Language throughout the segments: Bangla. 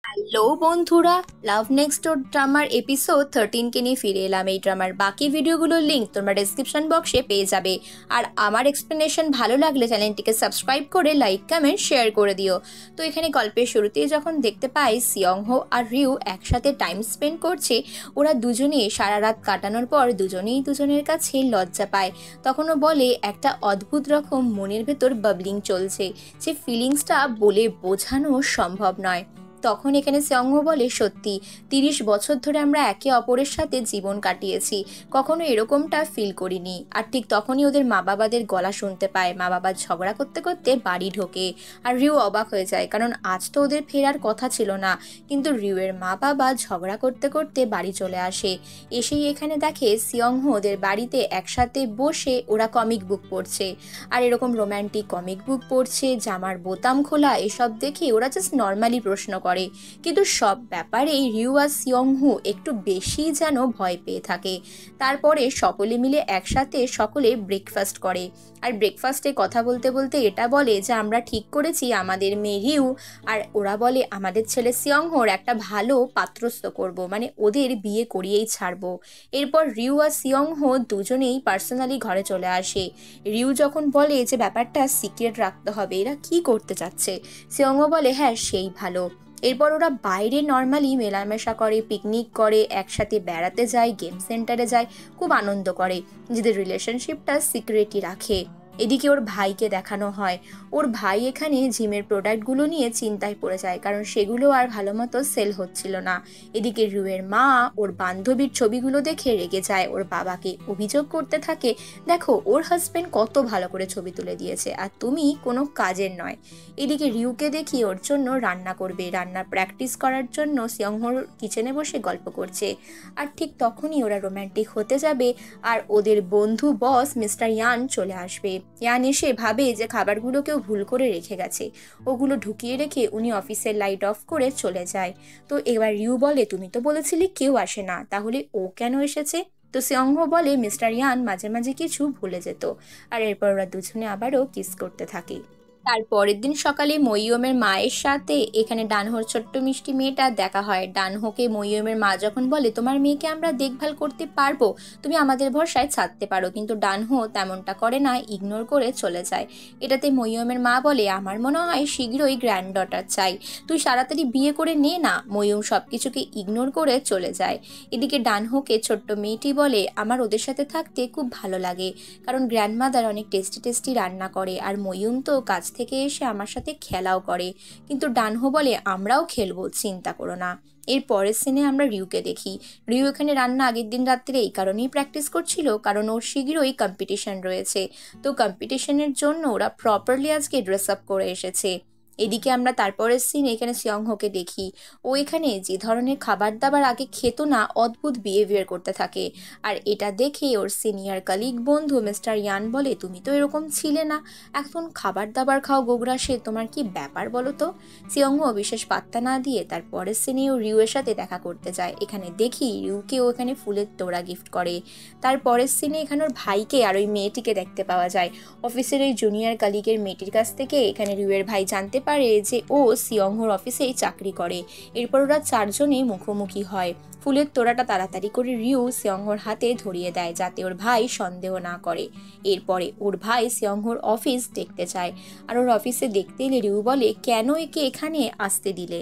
হ্যালো বন্ধুরা, লাভ নেক্সট ডোর ড্রামার এপিসোড 13কে নিয়ে ফিরে এলাম। এই ড্রামার বাকি ভিডিওগুলোর লিঙ্ক তোমরা ডেসক্রিপশন বক্সে পেয়ে যাবে। আর আমার এক্সপ্লেনেশন ভালো লাগলে চ্যানেলটিকে সাবস্ক্রাইব করে লাইক কমেন্ট শেয়ার করে দিও। তো এখানে গল্পের শুরুতেই যখন দেখতে পাই সিয়ংহো আর রিউ একসাথে টাইম স্পেন্ড করছে, ওরা দুজনে সারা রাত কাটানোর পর দুজনেই দুজনের কাছে লজ্জা পায়। তখনও বলে একটা অদ্ভুত রকম মনের ভেতর বাবলিং চলছে, যে ফিলিংসটা বলে বোঝানো সম্ভব নয়। তখন এখানে সিয়ংহো বলে, সত্যি 30 বছর ধরে আমরা একে অপরের সাথে জীবন কাটিয়েছি, কখনো এরকমটা ফিল করিনি। আর ঠিক তখনই ওদের মা বাবাদের গলা শুনতে পায়। মা বাবা ঝগড়া করতে করতে বাড়ি ঢোকে, আর রিউ অবাক হয়ে যায়, কারণ আজ তো ওদের ফেরার কথা ছিল না। কিন্তু রিউয়ের মা বাবা ঝগড়া করতে করতে বাড়ি চলে আসে। এসেই এখানে দেখে সিয়ংহো ওদের বাড়িতে একসাথে বসে ওরা কমিক বুক পড়ছে। আর এরকম রোম্যান্টিক কমিক বুক পড়ছে, জামার বোতাম খোলা, এসব দেখে ওরা জাস্ট নর্মালি প্রশ্ন করে। কিন্তু সব ব্যাপারেই রিউ আর সিয়ংহো একটু বেশি যেন ভয় পেয়ে থাকে। তারপরে সকলে মিলে একসাথে সকলে ব্রেকফাস্ট করে। আর ব্রেকফাস্টে কথা বলতে বলতে এটা বলে যে আমরা ঠিক করেছি আমাদের মেয়ে রিউ আর ওরা বলে আমাদের ছেলে সিয়ংহোর একটা ভালো পাত্রস্থ করব, মানে ওদের বিয়ে করিয়েই ছাড়বো। এরপর রিউ আর সিয়ংহো দুজনেই পার্সোনালি ঘরে চলে আসে। রিউ যখন বলে যে ব্যাপারটা সিক্রেট রাখতে হবে, এরা কি করতে চাচ্ছে, সিয়ংহো বলে হ্যাঁ সেই ভালো। এরপর ওরা বাইরে নর্মালি মেলামেশা করে, পিকনিক করে, একসাথে বেড়াতে যায়, গেম সেন্টারে যায়, খুব আনন্দ করে, নিজেদের রিলেশনশিপটা সিক্রেটই রাখে। এদিকে ওর ভাইকে দেখানো হয়। ওর ভাই এখানে জিমের প্রোডাক্টগুলো নিয়ে চিন্তায় পড়ে যায়, কারণ সেগুলো আর ভালো মতো সেল হচ্ছিল না। এদিকে রুয়ের মা ওর বান্ধবীর ছবিগুলো দেখে রেগে যায়, ওর বাবাকে অভিযোগ করতে থাকে, দেখো ওর হাজবেন্ড কত ভালো করে ছবি তুলে দিয়েছে আর তুমি কোনো কাজের নয়। এদিকে রিউকে দেখি ওর জন্য রান্না করবে, রান্না প্র্যাকটিস করার জন্য সিয়ংহোর কিচেনে বসে গল্প করছে। আর ঠিক তখনই ওরা রোম্যান্টিক হতে যাবে, আর ওদের বন্ধু বস মিস্টার ইয়ান চলে আসবে। ইয়ান এসে ভাবে যে খাবারগুলো কেউ ভুল করে রেখে গেছে, ওগুলো ঢুকিয়ে রেখে উনি অফিসের লাইট অফ করে চলে যায়। তো এবার রিউ বলে, তুমি তো বলেছিলে কেউ আসে না, তাহলে ও কেন এসেছে? তো সিয়ংহো বলে মিস্টার ইয়ান মাঝে মাঝে কিছু ভুলে যেত। আর এরপর ওরা দুজনে আবারও কিস করতে থাকে। তার পরের দিন সকালে মইয়মের মায়ের সাথে এখানে ডানহোর ছোট্ট মিষ্টি মেয়েটা দেখা হয়। ডানহোকে মইয়মের মা যখন বলে তোমার মেয়েকে আমরা দেখভাল করতে পারবো, তুমি আমাদের ভরসায় ছাড়তে পারো, কিন্তু ডানহো তেমনটা করে না, ইগনোর করে চলে যায়। এটাতে মইয়মের মা বলে আমার মনে হয় শীঘ্রই গ্র্যান্ড ডটার চাই, তুই তাড়াতাড়ি বিয়ে করে নে না। মইয়ম সবকিছুকে ইগনোর করে চলে যায়। এদিকে ডানহোকে ছোট্ট মেয়েটি বলে আমার ওদের সাথে থাকতে খুব ভালো লাগে, কারণ গ্র্যান্ডমাদার অনেক টেস্টি টেস্টি রান্না করে, আর মইয়ম তো কাজ থেকে এসে আমার সাথে খেলাও করে। কিন্তু ডানহো বলে আমরাও খেলবো, চিন্তা করো না। এর পরের সিনে আমরা রিউকে দেখি। রিউ এখানে রান্না আগের দিন রাত্রে এই কারণেই প্র্যাকটিস করছিল, কারণ ওর শীঘ্রই কম্পিটিশন রয়েছে। তো কম্পিটিশনের জন্য ওরা প্রপারলি আজকে ড্রেস আপ করে এসেছে। এদিকে আমরা তারপরের সিন এখানে সিয়ংহোকে দেখি। ও এখানে যে ধরনের খাবার দাবার আগে খেত না, অদ্ভুত বিহেভিয়ার করতে থাকে। আর এটা দেখে ওর সিনিয়র কালিগ বন্ধু মিস্টার ইয়ান বলে তুমি তো এরকম ছিলে না, এখন খাবার দাবার খাও গোগ্রাসে, তোমার কি ব্যাপার বলো তো? সিয়ংহো বিশেষ পাত্তা না দিয়ে তার পরের সিনে ও রিউয়ের সাথে দেখা করতে যায়। এখানে দেখি রিউকে ও এখানে ফুলের তোড়া গিফট করে। তার পরের সিনে এখানে ওর ভাইকে আর ওই মেয়েটিকে দেখতে পাওয়া যায়। অফিসের ওই জুনিয়র কালিগের মেয়েটির কাছ থেকে এখানে রিউয়ের ভাই জানতে পারে যে ও সিয়ংহোর অফিসেই চাকরি করে। এরপর ওরা চারজনে মুখোমুখি হয়। ফুলের তোড়াটা তাড়াতাড়ি করে রিউ সিয়ংহোর হাতে ধরিয়ে দেয়, যাতে ওর ভাই সন্দেহ না করে। এরপরে ওর ভাই সিয়ংহোর অফিস দেখতে চায়, আর ওর অফিসে দেখতে এলে রিউ বলে কেন একে এখানে আসতে দিলে।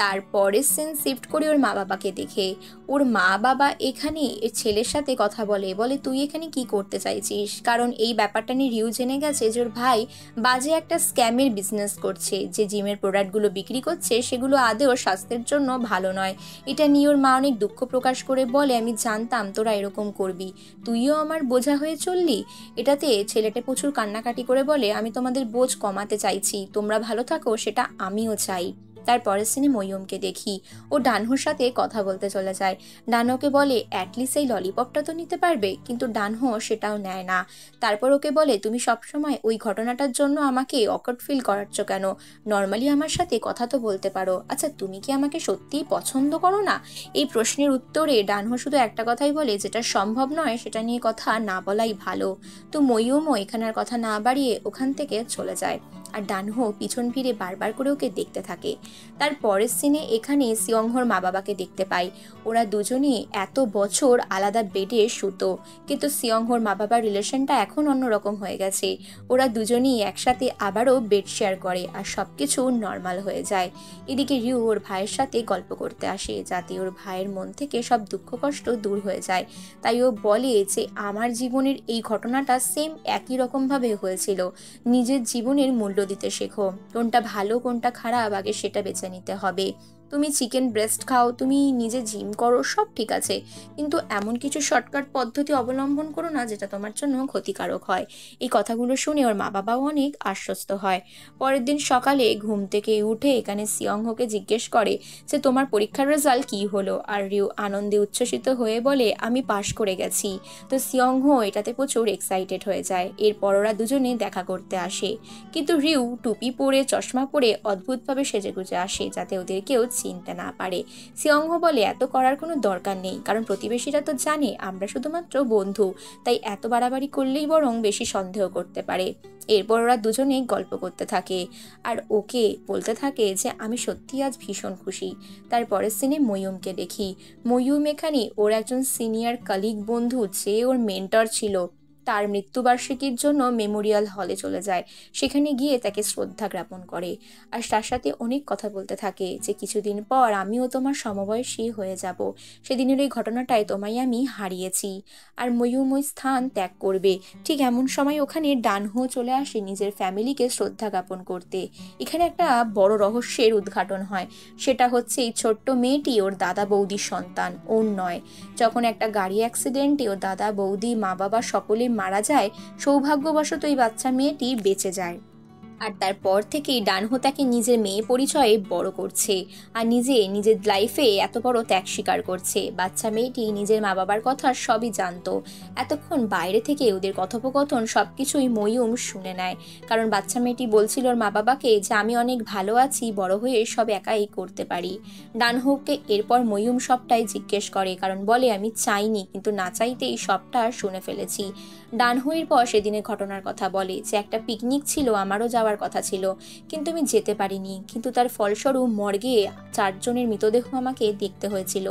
তারপরের সিন শিফট করে ওর মা বাবাকে দেখে। ওর মা বাবা এখানে এর ছেলের সাথে কথা বলে, বলে তুই এখানে কি করতে চাইছিস, কারণ এই ব্যাপারটা নিয়ে রিউ জেনে গেছে যে ওর ভাই বাজে একটা স্ক্যামের বিজনেস করছে, যে জিমের প্রোডাক্টগুলো বিক্রি করছে সেগুলো আদেও স্বাস্থ্যের জন্য ভালো নয়। এটা নিয়ে ওর মা অনেক দুঃখ প্রকাশ করে বলে আমি জানতাম তোরা এরকম করবি, তুইও আমার বোঝা হয়ে চললি। এটাতে ছেলেটা প্রচুর কান্নাকাটি করে বলে আমি তোমাদের বোঝ কমাতে চাইছি, তোমরা ভালো থাকো সেটা আমিও চাই। তারপরের সিনে মইয়মকে দেখি। ও ডানহোর সাথে কথা বলতে চলে যায়। ডানহোকে বলে অ্যাটলিস্ট এই ললিপপটা তো নিতে পারবে, কিন্তু ডানহো সেটাও নেয় না। তারপর ওকে বলে তুমি সবসময় ওই ঘটনাটার জন্য আমাকে অকওয়ার্ড ফিল করাচ্ছ কেন, নর্মালি আমার সাথে কথা তো বলতে পারো। আচ্ছা তুমি কি আমাকে সত্যিই পছন্দ করো না? এই প্রশ্নের উত্তরে ডানহো শুধু একটা কথাই বলে যেটা সম্ভব নয় সেটা নিয়ে কথা না বলাই ভালো। তো মইয়মও এখানের কথা না বাড়িয়ে ওখান থেকে চলে যায়। আর ডানহো পিছন ফিরে বারবার করে ওকে দেখতে থাকে। তার পরের সিনে এখানে সিয়ংহোর মা বাবাকে দেখতে পাই। ওরা দুজনেই এত বছর আলাদা বেডে শুতো, কিন্তু সিয়ংহোর মা বাবার রিলেশনটা এখন অন্যরকম হয়ে গেছে। ওরা দুজনেই একসাথে আবারও বেড শেয়ার করে আর সবকিছু নর্মাল হয়ে যায়। এদিকে রিউ ওর ভাইয়ের সাথে গল্প করতে আসে, যাতে ওর ভাইয়ের মন থেকে সব দুঃখ কষ্ট দূর হয়ে যায়। তাই ও বলে যে আমার জীবনের এই ঘটনাটা সেম একই রকমভাবে হয়েছিল। নিজের জীবনের মূল্য দিতে শেখো, কোনটা ভালো কোনটা খারাপ আগে সেটা বেছে নিতে হবে। তুমি চিকেন ব্রেস্ট খাও, তুমি নিজে জিম করো, সব ঠিক আছে, কিন্তু এমন কিছু শর্টকাট পদ্ধতি অবলম্বন করো না যেটা তোমার জন্য ক্ষতিকারক হয়। এই কথাগুলো শুনে ওর মা বাবাও অনেক আশ্বস্ত হয়। পরের দিন সকালে ঘুম থেকে উঠে এখানে সিয়ংহোকে জিজ্ঞেস করে যে তোমার পরীক্ষার রেজাল্ট কি হলো, আর রিউ আনন্দে উচ্ছ্বসিত হয়ে বলে আমি পাশ করে গেছি। তো সিয়ংহো এটাতে প্রচুর এক্সাইটেড হয়ে যায়। এরপর ওরা দুজনে দেখা করতে আসে, কিন্তু রিউ টুপি পরে চশমা পরে অদ্ভুতভাবে সেজেগুজে আসে যাতে ওদের কেউ চিনতে না পারে। সিয়ংহো বলে এত করার কোনো দরকার নেই, কারণ প্রতিবেশীরা তো জানে আমরা শুধুমাত্র বন্ধু, তাই এত বাড়াবাড়ি করলেই বরং বেশি সন্দেহ করতে পারে। এরপর ওরা দুজনেই গল্প করতে থাকে আর ওকে বলতে থাকে যে আমি সত্যি আজ ভীষণ খুশি। তারপরের সিনে ময়ূমকে দেখি। ময়ূম এখানে ওর একজন সিনিয়র কলিগ বন্ধু, যে ওর মেন্টর ছিল, তার মৃত্যুবার্ষিকীর জন্য মেমোরিয়াল হলে চলে যায়। সেখানে গিয়ে তাকে শ্রদ্ধা জ্ঞাপন করে আর তার সাথে অনেক কথা বলতে থাকে যে কিছুদিন পর আমিও তোমার সমবয়সী হয়ে যাব, সেদিনের ওই ঘটনাটায় তোমায় আমি হারিয়েছি। আর ময়ূম ওই স্থান ত্যাগ করবে। ঠিক এমন সময় ওখানে ডানহো চলে আসে নিজের ফ্যামিলিকে শ্রদ্ধা জ্ঞাপন করতে। এখানে একটা বড় রহস্যের উদ্ঘাটন হয়, সেটা হচ্ছে এই ছোট্ট মেয়েটি ওর দাদা বৌদির সন্তান, ওর নয়। যখন একটা গাড়ি অ্যাক্সিডেন্টে ওর দাদা বৌদি মা বাবা সকলে মারা যায়, সৌভাগ্যবশত এই বাচ্চা মেয়েটি বেঁচে যায়। আর তারপর থেকেই ডানহো তাকে নিজের মেয়ে পরিচয়ে বড় করছে আর নিজের লাইফে এত বড় ত্যাগ স্বীকার করছে। বাচ্চা মেয়েটি নিজের মা বাবার কথা সবই জানতো। এতক্ষণ বাইরে থেকে ওদের কথোপকথন সবকিছুই ময়ূম শুনে নেয়, কারণ বাচ্চা মেয়েটি বলছিল ওর মা বাবাকে যে আমি অনেক ভালো আছি, বড় হয়ে সব একাই করতে পারি। ডানহোকে এরপর ময়ূম সবটাই জিজ্ঞেস করে, কারণ বলে আমি চাইনি, কিন্তু না চাইতেই সবটা শুনে ফেলেছি। ডানহোয়ের পর সেদিনের ঘটনার কথা বলে যে একটা পিকনিক ছিল, আমারও যাওয়ার কথা ছিল, কিন্তু আমি যেতে পারিনি, কিন্তু তার ফলস্বরূপ মর্গে 4 জনের মৃতদেহ আমাকে দেখতে হয়েছিল।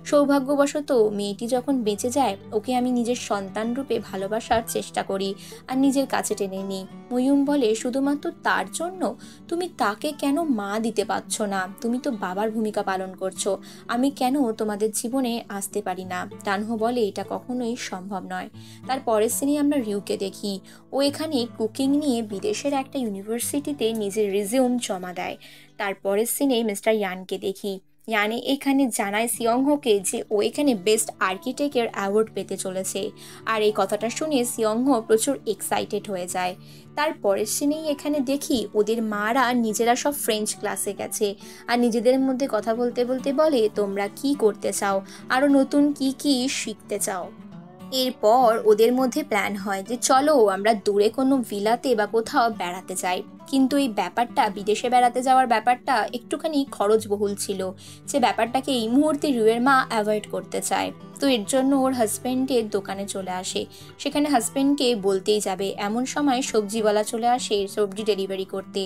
সৌভাগ্যবশত মেয়েটি যখন বেঁচে যায়, ওকে আমি নিজের সন্তান রূপে ভালোবাসার চেষ্টা করি আর নিজের কাছে টেনে নিই। ময়ূম বলে শুধুমাত্র তার জন্য? তুমি তাকে কেন মা দিতে পারছো না? তুমি তো বাবার ভূমিকা পালন করছো, আমি কেন তোমাদের জীবনে আসতে পারি না? ডানহো বলে এটা কখনোই সম্ভব নয়। তার পরের সিনে আমরা রিউকে দেখি। ও এখানে কুকিং নিয়ে বিদেশের একটা ইউনিভার্সিটিতে নিজের রিজিউম জমা দেয়। তারপরের সিনে মিস্টার ইয়ানকে দেখি। ইয়ানে এখানে জানায় সিয়ংহোকে যে ও এখানে বেস্ট আর্কিটেক্টের অ্যাওয়ার্ড পেতে চলেছে, আর এই কথাটা শুনে সিয়ংহো প্রচুর এক্সাইটেড হয়ে যায়। তারপরের সিনেই এখানে দেখি ওদের মারা নিজেরা সব ফ্রেঞ্চ ক্লাসে গেছে আর নিজেদের মধ্যে কথা বলতে বলতে বলে তোমরা কি করতে চাও, আরও নতুন কি কি শিখতে চাও। এরপর ওদের মধ্যে প্ল্যান হয় যে চলো আমরা দূরে কোনো ভিলাতে বা কোথাও বেড়াতে যাই, কিন্তু এই ব্যাপারটা বিদেশে বেড়াতে যাওয়ার ব্যাপারটা একটুখানি খরচবহুল ছিল, যে ব্যাপারটাকে এই মুহূর্তে রুয়ের মা অ্যাভয়েড করতে চায়। তো এর জন্য ওর হাজব্যান্ডের দোকানে চলে আসে, সেখানে হাজব্যান্ডকে বলতেই যাবে, এমন সময় সবজিওয়ালা চলে আসে সবজি ডেলিভারি করতে।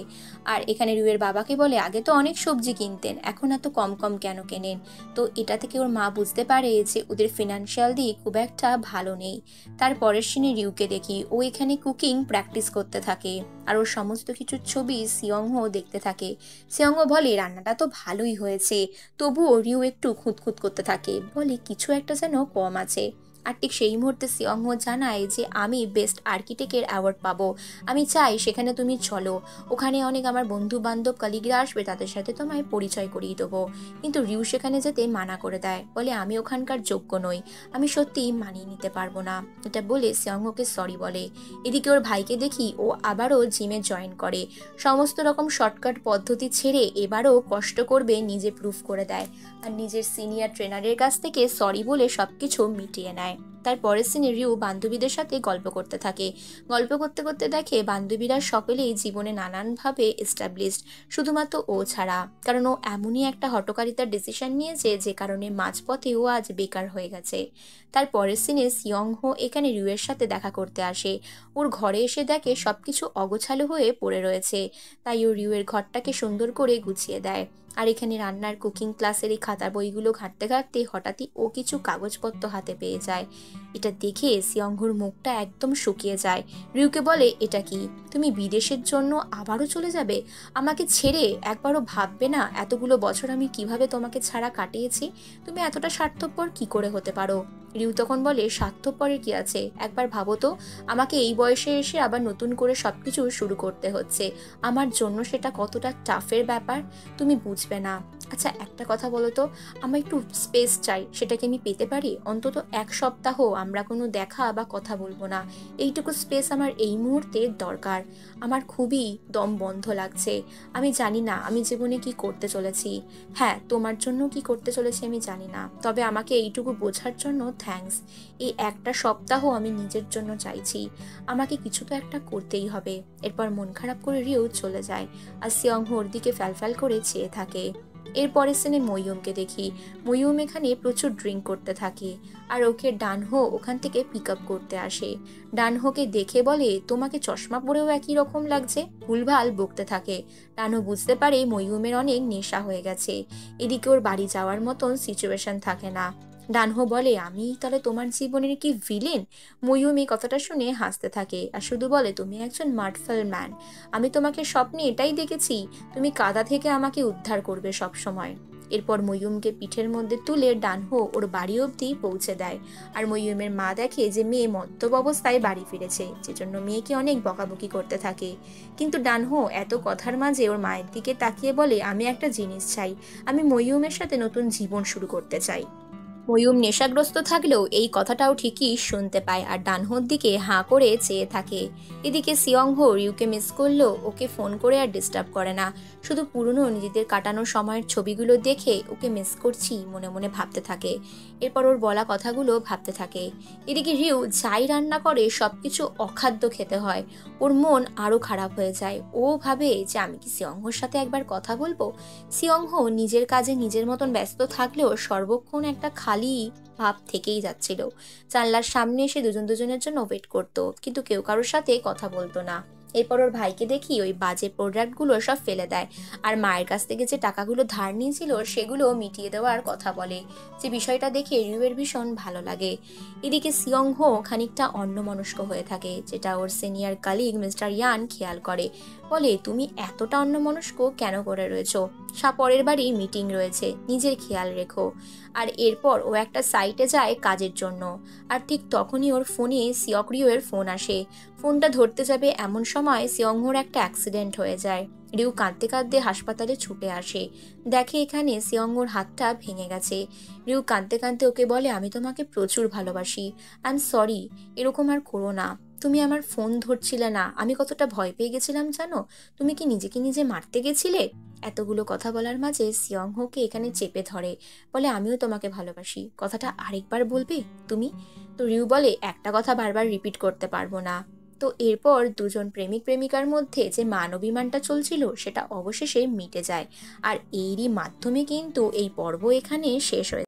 আর এখানে রুয়ের বাবাকে বলে আগে তো অনেক সবজি কিনতেন, এখন এত কম কম কেন কেনেন? তো এটা থেকে ওর মা বুঝতে পারে যে ওদের ফিনান্সিয়াল দিক খুব একটা ভালো নেই। তারপরের সিনে রিউকে দেখি, ও এখানে কুকিং প্র্যাকটিস করতে থাকে আর ওর সমস্ত কিছুর ছবি সিয়ংহো দেখতে থাকে। সিয়ংহো বলে রান্নাটা তো ভালোই হয়েছে, তবুও রিউ একটু খুঁতখুত করতে থাকে, বলে কিছু একটা যেন কম আছে। আর ঠিক সেই মুহূর্তে সিয়ংহো জানায় যে আমি বেস্ট আর্কিটেক্টের অ্যাওয়ার্ড পাবো, আমি চাই সেখানে তুমি চলো, ওখানে অনেক আমার বন্ধু বান্ধব কলিগরা আসবে, তাদের সাথে তোমায় পরিচয় করিয়ে দেবো। কিন্তু রিউ সেখানে যেতে মানা করে দেয়, বলে আমি ওখানকার যোগ্য নই, আমি সত্যিই মানিয়ে নিতে পারবো না। এটা বলে সিয়ংহোকে সরি বলে। এদিকে ওর ভাইকে দেখি ও আবারও জিমে জয়েন করে, সমস্ত রকম শর্টকাট পদ্ধতি ছেড়ে এবারও কষ্ট করবে নিজে প্রুফ করে দেয় আর নিজের সিনিয়র ট্রেনারের কাছ থেকে সরি বলে সবকিছু মিটিয়ে নেয়। তারপরের সিনে রিউ বান্ধবীদের সাথে গল্প করতে থাকে। গল্প করতে করতে দেখে বান্ধবীরা সকলেই জীবনে নানানভাবে এস্টাবলিশড, শুধুমাত্র ও ছাড়া, কারণ ও এমনই একটা হঠকারিতার ডিসিশন নিয়েছে যে কারণে মাঝপথে ও আজ বেকার হয়ে গেছে। তারপরের সিনে সিয়ং হো এখানে রিউয়ের সাথে দেখা করতে আসে। ওর ঘরে এসে দেখে সবকিছু অগোছালো হয়ে পড়ে রয়েছে, তাই ও রিউয়ের ঘরটাকে সুন্দর করে গুছিয়ে দেয়। আর এখানে রান্নার কুকিং ক্লাসের এই খাতা বইগুলো ঘাঁটতে ঘাঁটতে হঠাৎই ও কিছু কাগজপত্র হাতে পেয়ে যায়। এটা দেখে সিয়ংহুর মুখটা একদম শুকিয়ে যায়। রিউকে বলে, এটা কি? তুমি বিদেশের জন্য আবারও চলে যাবে? আমাকে ছেড়ে একবারও ভাববে না এতগুলো বছর আমি কিভাবে তোমাকে ছাড়া কাটিয়েছি? তুমি এতটা স্বার্থপর কি করে হতে পারো? রিউ তখন বলে, স্বার্থপরের কি আছে? একবার ভাবো তো, আমাকে এই বয়সে এসে আবার নতুন করে সবকিছু শুরু করতে হচ্ছে। আমার জন্য সেটা কতটা টাফের ব্যাপার তুমি বুঝবে না। আচ্ছা একটা কথা বলো তো, আমার একটু স্পেস চাই, সেটাকে আমি পেতে পারি? অন্তত 1 সপ্তাহ আমরা কোনো দেখা বা কথা বলবো না। এইটুকু স্পেস আমার এই মুহূর্তে দরকার। আমার খুবই দম বন্ধ লাগছে। আমি জানি না আমি জীবনে কি করতে চলেছি। হ্যাঁ, তোমার জন্য কি করতে চলেছি আমি জানি না, তবে আমাকে এইটুকু বোঝার জন্য থ্যাঙ্কস। এই 1 সপ্তাহ আমি নিজের জন্য চাইছি। আমাকে কিছু তো একটা করতেই হবে। এরপর মন খারাপ করে রিউ চলে যায়, আর সিয়ং হোর দিকে ফ্যালফ্যাল করে চেয়ে থাকে। এরপরের সিনে মইয়ুমকে দেখি। মইয়ুম এখানে প্রচুর ড্রিঙ্ক করতে থাকে, আর ওকে ডানহো ওখান থেকে পিক আপ করতে আসে। ডানহোকে দেখে বলে, তোমাকে চশমা পরেও একই রকম লাগছে। ভুলভাল বকতে থাকে। ডানহো বুঝতে পারে মইয়ুমের অনেক নেশা হয়ে গেছে, এদিকে ওর বাড়ি যাওয়ার মতন সিচুয়েশন থাকে না। ডানহো বলে, আমি তাহলে তোমার জীবনের কি ভিলেন? মইয়ুম এই কথাটা শুনে হাসতে থাকে আর শুধু বলে, তুমি একজন মার্টফেল ম্যান। আমি তোমাকে স্বপ্নে এটাই দেখেছি, তুমি কাদা থেকে আমাকে উদ্ধার করবে সব সময়। এরপর মইয়ুমকে পিঠের মধ্যে তুলে ডানহো ওর বাড়ি অবধি পৌঁছে দেয়। আর মইয়ুমের মা দেখে যে মেয়ে মদ্যপ অবস্থায় বাড়ি ফিরেছে, যেজন্য মেয়েকে অনেক বকাবকি করতে থাকে। কিন্তু ডানহো এত কথার মাঝে ওর মায়ের দিকে তাকিয়ে বলে, আমি একটা জিনিস চাই, আমি মইয়ুমের সাথে নতুন জীবন শুরু করতে চাই। মইয়ুম নেশাগ্রস্ত থাকলেও এই কথাটাও ঠিকই শুনতে পায় আর ডানহোর দিকে হাঁ করে চেয়ে থাকে। এদিকে সিয়ংহো রিউকে মিস করলেও ওকে ফোন করে আর ডিস্টার্ব করে না, শুধু পুরনো নিজেদের কাটানো সময়ের ছবিগুলো দেখে ওকে মিস করছি মনে মনে ভাবতে থাকে। এরপর ওর বলা কথাগুলো ভাবতে থাকে। এদিকে রিউ যাই রান্না করে সবকিছু অখাদ্য খেতে হয়। ওর মন আরো খারাপ হয়ে যায়। ও ভাবে যে আমি কি সিয়ংহোর সাথে একবার কথা বলবো। সিয়ংহো নিজের কাজে নিজের মতন ব্যস্ত থাকলেও সর্বক্ষণ একটা খালি ভাব থেকেই যাচ্ছিল। জানলার সামনে এসে দুজন দুজনের জন্য ওয়েট করতো, কিন্তু কেউ কারোর সাথে কথা বলতো না। এরপর ওর ভাইকে দেখি ওই বাজে প্রোডাক্টগুলো সব ফেলে দেয়, আর মায়ের কাছ থেকে যে টাকাগুলো ধার নিয়েছিল সেগুলো মিটিয়ে দেওয়ার কথা বলে। যে বিষয়টা দেখে রিউয়ের ভীষণ ভালো লাগে। এদিকে সিয়ংহো খানিকটা অন্যমনস্ক হয়ে থাকে, যেটা ওর সিনিয়র কালিগ মিস্টার ইয়ান খেয়াল করে। বলে, তুমি এতটা অন্যমনস্ক কেন করে রয়েছো? পরের বাড়ি মিটিং রয়েছে, নিজের খেয়াল রেখো। আর এরপর ও একটা সাইটে যায় কাজের জন্য, আর ঠিক তখনই ওর ফোনে সিয়ক রিউয়ের ফোন আসে। ফোনটা ধরতে যাবে এমন সময় সিয়ংহোর একটা অ্যাক্সিডেন্ট হয়ে যায়। রিউ কাঁদতে কাঁদতে হাসপাতালে ছুটে আসে, দেখে এখানে সিয়ংহোর হাতটা ভেঙে গেছে। রিউ কাঁদতে কাঁদতে ওকে বলে, আমি তোমাকে প্রচুর ভালোবাসি, আই এম সরি, এরকম আর করো না। তুমি আমার ফোন ধরছিলে না, আমি কতটা ভয় পেয়ে গেছিলাম জানো? তুমি কি নিজেকে নিজে মারতে গেছিলে? এতগুলো কথা বলার মাঝে সিয়ংহোকে এখানে চেপে ধরে, বলে, আমিও তোমাকে ভালোবাসি, কথাটা আরেকবার বলবে তুমি? তো রিউ বলে, একটা কথা বারবার রিপিট করতে পারবো না। তো এরপর দুজন প্রেমিক প্রেমিকার মধ্যে যে মান অভিমানটা চলছিল সেটা অবশেষে মিটে যায়। আর এরই মাধ্যমে কিন্তু এই পর্ব এখানে শেষ হয়েছে।